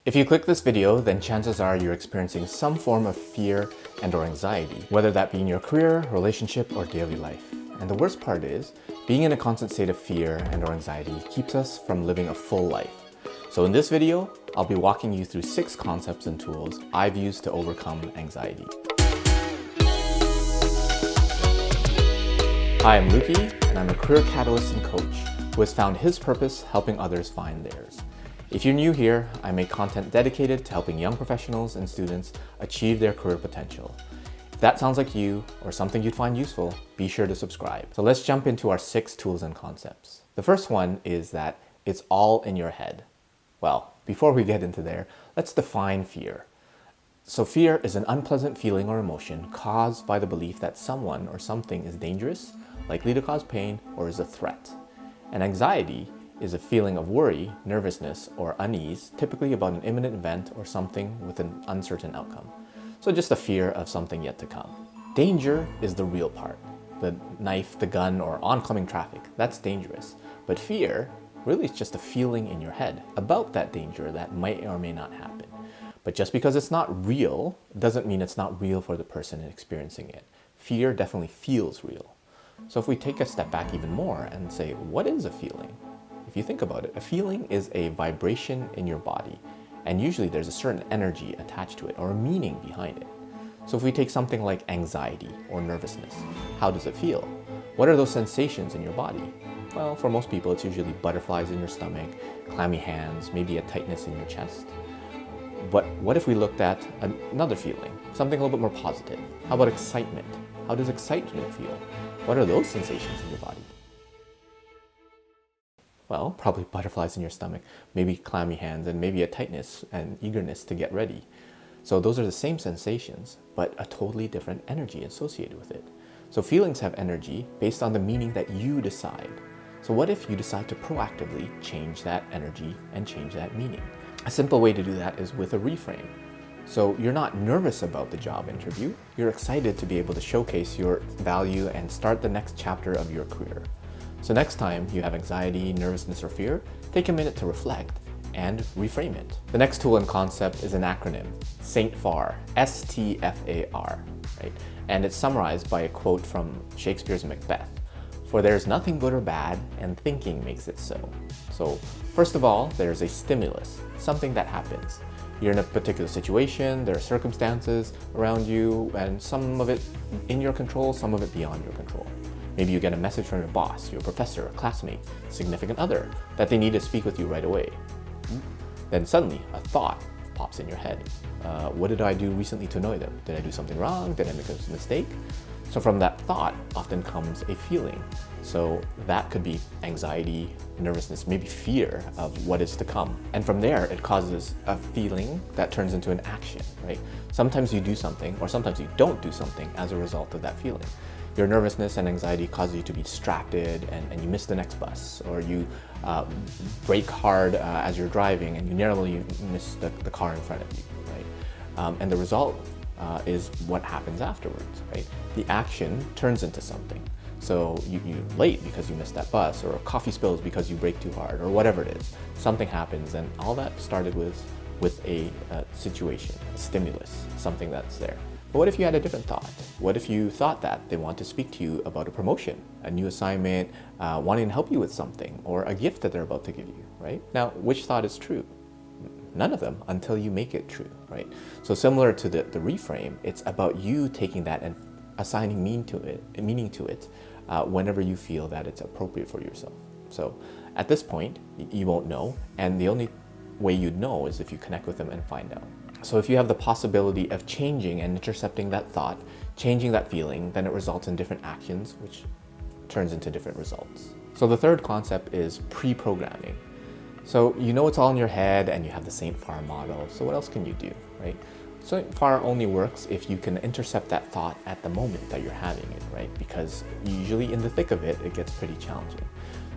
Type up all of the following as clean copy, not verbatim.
If you click this video, then chances are you're experiencing some form of fear and/or anxiety, whether that be in your career, relationship, or daily life. And the worst part is, being in a constant state of fear and/or anxiety keeps us from living a full life. So in this video, I'll be walking you through 6 concepts and tools I've used to overcome anxiety. Hi, I'm Luki, and I'm a career catalyst and coach who has found his purpose helping others find theirs. If you're new here, I make content dedicated to helping young professionals and students achieve their career potential. If that sounds like you or something you'd find useful, be sure to subscribe. So let's jump into our 6 tools and concepts. The first one is that it's all in your head. Well, before we get into there, let's define fear. So fear is an unpleasant feeling or emotion caused by the belief that someone or something is dangerous, likely to cause pain, or is a threat. And anxiety is a feeling of worry, nervousness, or unease, typically about an imminent event or something with an uncertain outcome. So just a fear of something yet to come. Danger is the real part. The knife, the gun, or oncoming traffic, that's dangerous. But fear really is just a feeling in your head about that danger that might or may not happen. But just because it's not real doesn't mean it's not real for the person experiencing it. Fear definitely feels real. So if we take a step back even more and say, what is a feeling? If you think about it, a feeling is a vibration in your body, and usually there's a certain energy attached to it or a meaning behind it. So if we take something like anxiety or nervousness, how does it feel? What are those sensations in your body? Well, for most people, it's usually butterflies in your stomach, clammy hands, maybe a tightness in your chest. But what if we looked at another feeling, something a little bit more positive? How about excitement? How does excitement feel? What are those sensations in your body? Well, probably butterflies in your stomach, maybe clammy hands, and maybe a tightness and eagerness to get ready. So those are the same sensations, but a totally different energy associated with it. So feelings have energy based on the meaning that you decide. So what if you decide to proactively change that energy and change that meaning? A simple way to do that is with a reframe. So you're not nervous about the job interview, you're excited to be able to showcase your value and start the next chapter of your career. So next time you have anxiety, nervousness, or fear, take a minute to reflect and reframe it. The next tool and concept is an acronym, STFAR, S-T-F-A-R, right? And it's summarized by a quote from Shakespeare's Macbeth. For there's nothing good or bad, and thinking makes it so. So first of all, there's a stimulus, something that happens. You're in a particular situation, there are circumstances around you, and some of it in your control, some of it beyond your control. Maybe you get a message from your boss, your professor, a classmate, significant other, that they need to speak with you right away. Then suddenly, a thought pops in your head. What did I do recently to annoy them? Did I do something wrong? Did I make a mistake? So from that thought often comes a feeling. So that could be anxiety, nervousness, maybe fear of what is to come. And from there, it causes a feeling that turns into an action, right? Sometimes you do something, or sometimes you don't do something as a result of that feeling. Your nervousness and anxiety causes you to be distracted and you miss the next bus, or you brake hard as you're driving and you narrowly miss the car in front of you, right? And the result is what happens afterwards, right? The action turns into something. So you're late because you missed that bus, or coffee spills because you brake too hard, or whatever it is. Something happens, and all that started with a situation, a stimulus, something that's there. But what if you had a different thought? What if you thought that they want to speak to you about a promotion, a new assignment, wanting to help you with something, or a gift that they're about to give you, right? Now, which thought is true? None of them until you make it true, right? So similar to the reframe, it's about you taking that and assigning meaning to it whenever you feel that it's appropriate for yourself. So at this point, you won't know, and the only way you'd know is if you connect with them and find out. So if you have the possibility of changing and intercepting that thought, changing that feeling, then it results in different actions, which turns into different results. So the third concept is pre-programming. So you know it's all in your head and you have the STFAR model, so what else can you do, right? STFAR only works if you can intercept that thought at the moment that you're having it, right? Because usually in the thick of it, it gets pretty challenging.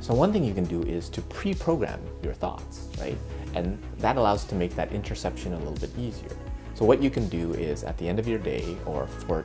So one thing you can do is to pre-program your thoughts, right? And that allows to make that interception a little bit easier. So what you can do is at the end of your day or for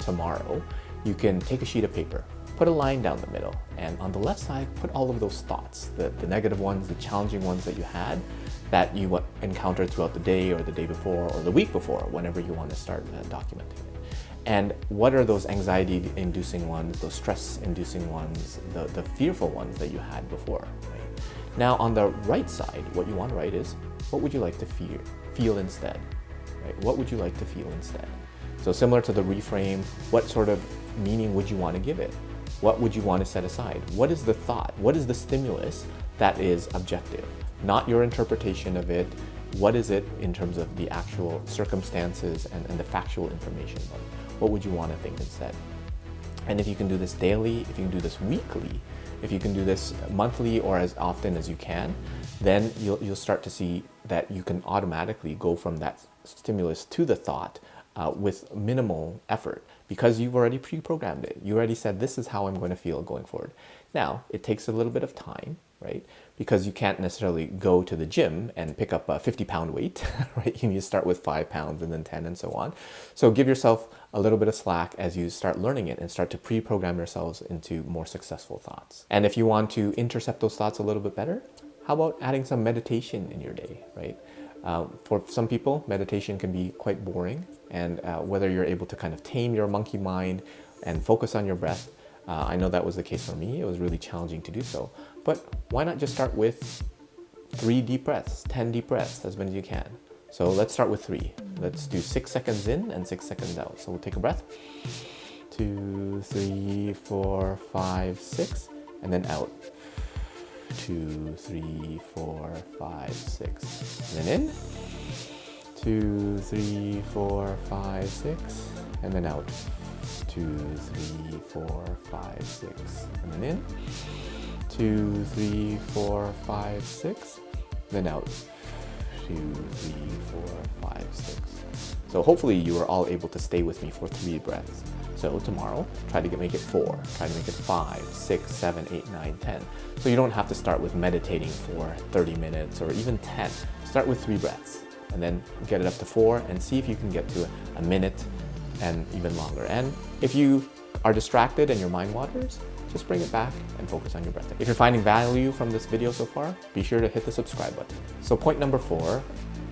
tomorrow, you can take a sheet of paper, put a line down the middle. And on the left side, put all of those thoughts, the negative ones, the challenging ones that you had, that you encountered throughout the day or the day before or the week before, whenever you want to start documenting it. And what are those anxiety-inducing ones, those stress-inducing ones, the fearful ones that you had before, right? Now, on the right side, what you want to write is, what would you like to feel instead, right? What would you like to feel instead? So similar to the reframe, what sort of meaning would you want to give it? What would you want to set aside? What is the thought? What is the stimulus that is objective? Not your interpretation of it. What is it in terms of the actual circumstances and the factual information? What would you want to think instead? And if you can do this daily, if you can do this weekly, if you can do this monthly or as often as you can, then you'll start to see that you can automatically go from that stimulus to the thought with minimal effort, because you've already pre-programmed it. You already said, this is how I'm going to feel going forward. Now, it takes a little bit of time, right? Because you can't necessarily go to the gym and pick up a 50-pound weight, right? You need to start with 5 pounds and then 10 and so on. So give yourself a little bit of slack as you start learning it and start to pre-program yourselves into more successful thoughts. And if you want to intercept those thoughts a little bit better, how about adding some meditation in your day, right? For some people, meditation can be quite boring, and whether you're able to kind of tame your monkey mind and focus on your breath, I know that was the case for me. It was really challenging to do so. But why not just start with 3 deep breaths, 10 deep breaths, as many as you can. So let's start with 3. Let's do 6 seconds in and 6 seconds out. So we'll take a breath. 2, 3, 4, 5, 6, and then out. 2, 3, 4, 5, 6, and then in. 2, 3, 4, 5, 6, and then out. 2, 3, 4, 5, 6, and then in. 2, 3, 4, 5, 6, then out. 2, 3, 4, 5, 6. So hopefully you are all able to stay with me for 3 breaths. So tomorrow, try to make it 4, try to make it 5, 6, 7, 8, 9, 10. So you don't have to start with meditating for 30 minutes or even 10. Start with 3 breaths and then get it up to 4 and see if you can get to a minute and even longer. And if you are distracted and your mind wanders, just bring it back and focus on your breath. If you're finding value from this video so far, be sure to hit the subscribe button. So point number 4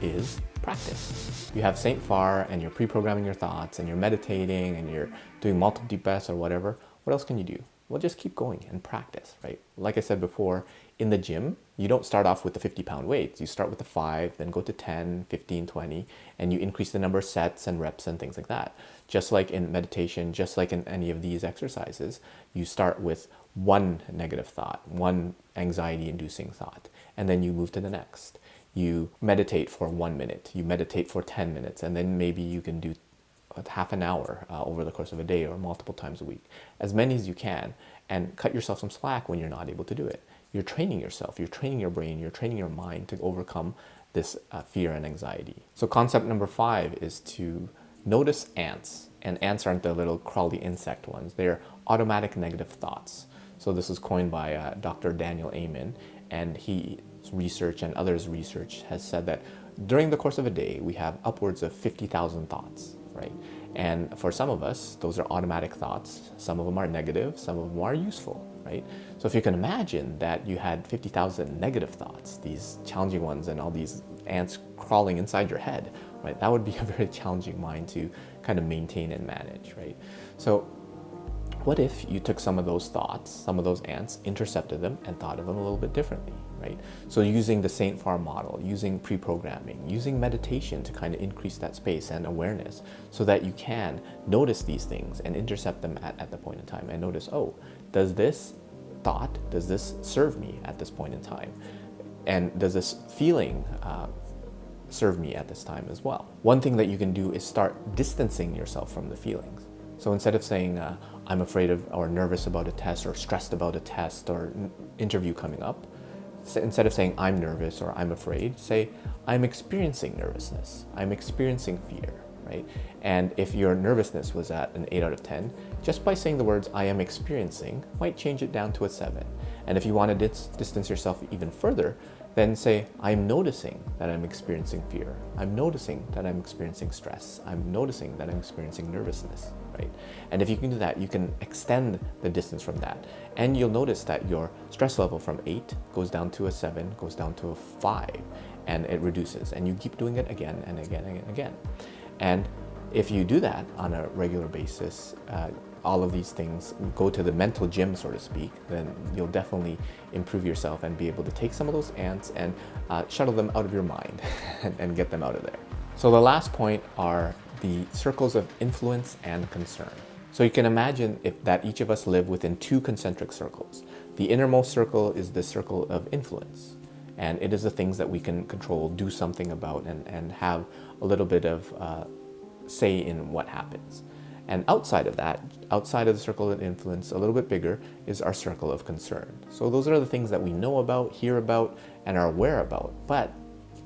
is practice. You have Saint Phar and you're pre-programming your thoughts and you're meditating and you're doing multiple deep breaths or whatever. What else can you do? Well, just keep going and practice, right? Like I said before, in the gym, you don't start off with the 50-pound weights. You start with the 5, then go to 10, 15, 20, and you increase the number of sets and reps and things like that. Just like in meditation, just like in any of these exercises, you start with 1 negative thought, 1 anxiety-inducing thought, and then you move to the next. You meditate for 1 minute, you meditate for 10 minutes, and then maybe you can do half an hour over the course of a day or multiple times a week. As many as you can, and cut yourself some slack when you're not able to do it. You're training yourself, you're training your brain, you're training your mind to overcome this fear and anxiety. So concept number 5 is to notice ants. And ants aren't the little crawly insect ones. They're automatic negative thoughts. So this was coined by Dr. Daniel Amen, and his research and others' research has said that during the course of a day, we have upwards of 50,000 thoughts, right? And for some of us, those are automatic thoughts. Some of them are negative, some of them are useful, right? So if you can imagine that you had 50,000 negative thoughts, these challenging ones and all these ants crawling inside your head, right? That would be a very challenging mind to kind of maintain and manage, right? So what if you took some of those thoughts, some of those ants, intercepted them and thought of them a little bit differently, right? So using the Saint Phar model, using pre-programming, using meditation to kind of increase that space and awareness so that you can notice these things and intercept them at the point in time and notice, oh, does this thought, does this serve me at this point in time? And does this feeling serve me at this time as well? One thing that you can do is start distancing yourself from the feelings. So instead of saying, I'm afraid of or nervous about a test or stressed about a test or interview coming up, instead of saying I'm nervous or I'm afraid, say I'm experiencing nervousness, I'm experiencing fear, right? And if your nervousness was at an 8 out of 10, just by saying the words I am experiencing might change it down to a 7. And if you want to distance yourself even further, then say, I'm noticing that I'm experiencing fear. I'm noticing that I'm experiencing stress. I'm noticing that I'm experiencing nervousness, right? And if you can do that, you can extend the distance from that. And you'll notice that your stress level from 8 goes down to a 7, goes down to a 5, and it reduces. And you keep doing it again and again and again. And if you do that on a regular basis, all of these things go to the mental gym, so to speak, then you'll definitely improve yourself and be able to take some of those ants and shuttle them out of your mind and get them out of there. So the last point are the circles of influence and concern. So you can imagine that each of us live within 2 concentric circles. The innermost circle is the circle of influence, and it is the things that we can control, do something about, and have a little bit of say in what happens. And outside of that, outside of the circle of influence, a little bit bigger, is our circle of concern. So those are the things that we know about, hear about, and are aware about, but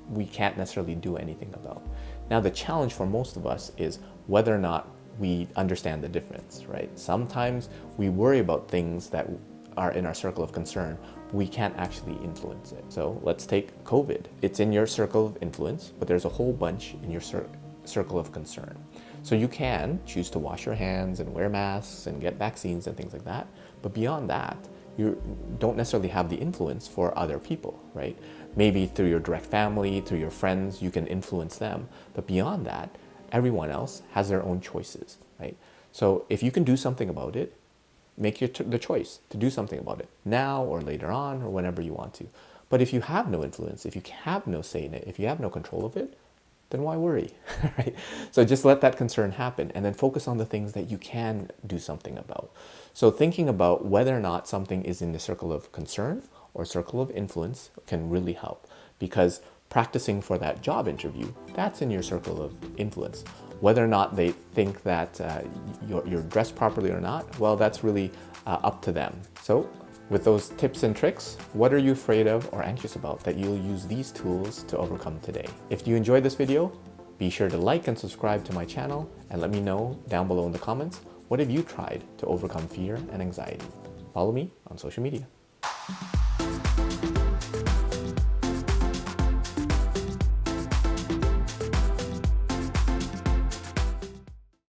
we can't necessarily do anything about. Now, the challenge for most of us is whether or not we understand the difference, right? Sometimes we worry about things that are in our circle of concern, we can't actually influence it. So let's take COVID. It's in your circle of influence, but there's a whole bunch in your circle of concern. So you can choose to wash your hands and wear masks and get vaccines and things like that. But beyond that, you don't necessarily have the influence for other people, right? Maybe through your direct family, through your friends, you can influence them. But beyond that, everyone else has their own choices, right? So if you can do something about it, make the choice to do something about it now or later on or whenever you want to. But if you have no influence, if you have no say in it, if you have no control of it, then why worry, right? So just let that concern happen and then focus on the things that you can do something about. So thinking about whether or not something is in the circle of concern or circle of influence can really help, because practicing for that job interview, that's in your circle of influence. Whether or not they think that you're dressed properly or not, well, that's really up to them. So with those tips and tricks, what are you afraid of or anxious about that you'll use these tools to overcome today? If you enjoyed this video, be sure to like and subscribe to my channel and let me know down below in the comments, what have you tried to overcome fear and anxiety? Follow me on social media.